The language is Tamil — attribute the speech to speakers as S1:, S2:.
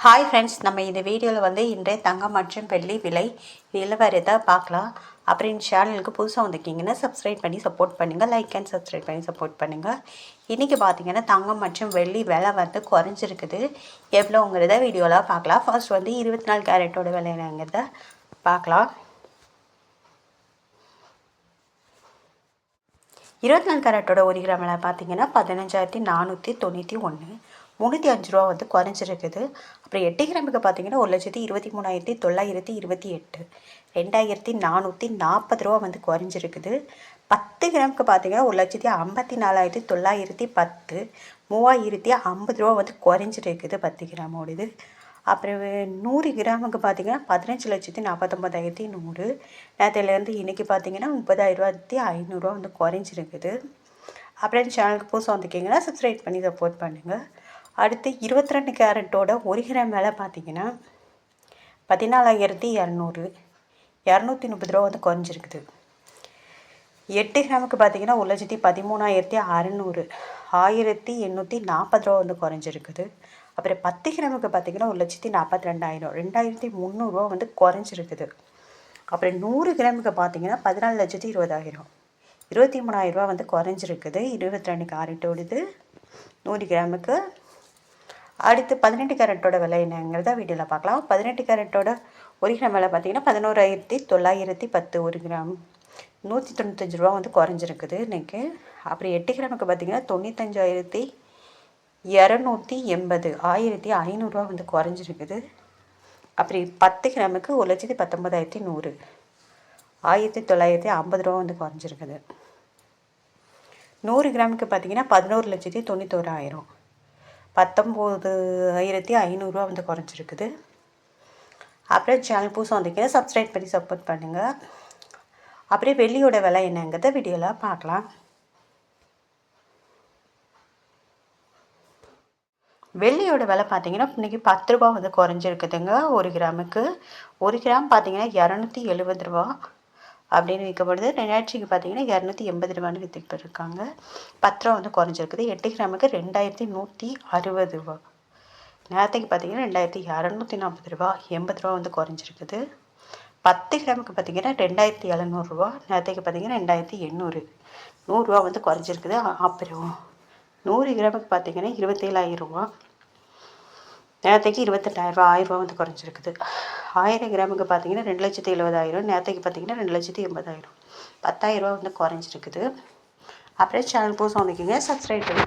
S1: ஹாய் ஃப்ரெண்ட்ஸ், நம்ம இந்த வீடியோவில் இன்றைய தங்கம் மற்றும் வெள்ளி விலை நிலவரத்தை பார்க்கலாம். அப்புறம் சேனலுக்கு புதுசாக வந்திருக்கீங்கன்னா சப்ஸ்கிரைப் பண்ணி சப்போர்ட் பண்ணுங்கள். லைக் அண்ட் சப்ஸ்கிரைப் பண்ணி சப்போர்ட் பண்ணுங்கள். இன்றைக்கி பார்த்தீங்கன்னா தங்கம் மற்றும் வெள்ளி விலை குறைஞ்சிருக்குது. எவ்வளோங்கிறத வீடியோவில் பார்க்கலாம். ஃபர்ஸ்ட் 24 கேரட்டோட விலை என்னங்கிறத பார்க்கலாம். 24 கேரட்டோட 1 கிராம் விலை பார்த்தீங்கன்னா 15,491, 305 ரூபா குறைஞ்சிருக்குது. அப்புறம் 8 கிராமுக்கு பார்த்தீங்கன்னா 1,23,928, 2,440 ரூபா குறைஞ்சிருக்குது. 10 கிராமுக்கு பார்த்தீங்கன்னா 1,54,910, 3,050 ரூபா குறைஞ்சிருக்குது 10 கிராமோடது. அப்புறம் 100 கிராமுக்கு பார்த்தீங்கன்னா 15,49,100, நேரத்துலேருந்து இன்றைக்கி பார்த்தீங்கன்னா 30,500 குறைஞ்சிருக்குது. அப்புறம் சேனலுக்கு புதுசாக வந்திருக்கீங்கன்னா சப்ஸ்கிரைப் பண்ணி சப்போர்ட் பண்ணுங்கள். அடுத்து 22 கேரட்டோட 1 கிராம் விலை பார்த்தீங்கன்னா 14,200, 230 ரூபா குறைஞ்சிருக்குது. 8 கிராமுக்கு பார்த்தீங்கன்னா 1,13,600, 1,840 ரூபா குறைஞ்சிருக்குது. அப்புறம் 10 கிராமுக்கு பார்த்தீங்கன்னா 1,42,000, 2,300 ரூபா குறைஞ்சிருக்குது. அப்புறம் 100 கிராமுக்கு பார்த்தீங்கன்னா 14,20,000, 23,000 ரூபா குறைஞ்சிருக்குது. 22 கேரட்டோடது 100 கிராமுக்கு. அடுத்து 18 கேரட்டோட விலை என்னங்கிறத வீடியோவில் பார்க்கலாம். 18 கேரட்டோட 1 கிராம் விலை பார்த்தீங்கன்னா 11,910 1 கிராம், 195 ரூபா குறைஞ்சிருக்குது இன்றைக்கி. அப்புறம் 8 கிராமுக்கு பார்த்தீங்கன்னா 95,280, 1,500 ரூபா குறைஞ்சிருக்குது. அப்புறம் 10 கிராமுக்கு 1,19,100, 1,950 ரூபா குறைஞ்சிருக்குது. 100 கிராமுக்கு பார்த்தீங்கன்னா 11,91,000, 19,500 ரூபா குறைஞ்சிருக்குது. அப்புறம் சேனல் புதுசாக வந்திருக்கீங்க சப்ஸ்கிரைப் பண்ணி சப்போர்ட் பண்ணுங்கள். அப்படியே வெள்ளியோட விலை என்னங்கிறத வீடியோவில் பார்க்கலாம். வெள்ளியோட விலை பார்த்தீங்கன்னா இன்றைக்கி 10 ரூபா குறைஞ்சிருக்குதுங்க 1 கிராமுக்கு. 1 கிராம் பார்த்தீங்கன்னா 270 ரூபா அப்படின்னு விற்கப்படுது. நேற்றுக்கு பார்த்தீங்கன்னா 280 ரூபான்னு விற்றுக்கிட்டு இருக்காங்க. 10 ரூபா குறைஞ்சிருக்குது. 8 கிராமுக்கு 2,160 ரூபா, நேரத்துக்கு பார்த்தீங்கன்னா 2,240 ரூபா, 80 ரூபா குறைஞ்சிருக்குது. 10 கிராமுக்கு பார்த்தீங்கன்னா 2,700 ரூபா, நேரத்துக்கு பார்த்தீங்கன்னா 2,800, 100 ரூபா குறைஞ்சிருக்குது. அப்புறம் 100 கிராமுக்கு பார்த்தீங்கன்னா 27,000 ரூபா, நேரத்துக்கு 28,000 ரூபா, 1000 ரூபா குறைஞ்சிருக்குது. 1000 கிராமுக்கு பார்த்தீங்கன்னா 2,70,000, நேரத்துக்கு பார்த்தீங்கன்னா 2,80,000, 10,000 ரூபா குறைஞ்சிருக்குது. அப்புறம் சேனல் புதுசாக வந்திருக்கீங்க சப்ஸ்கிரைப் பண்ணி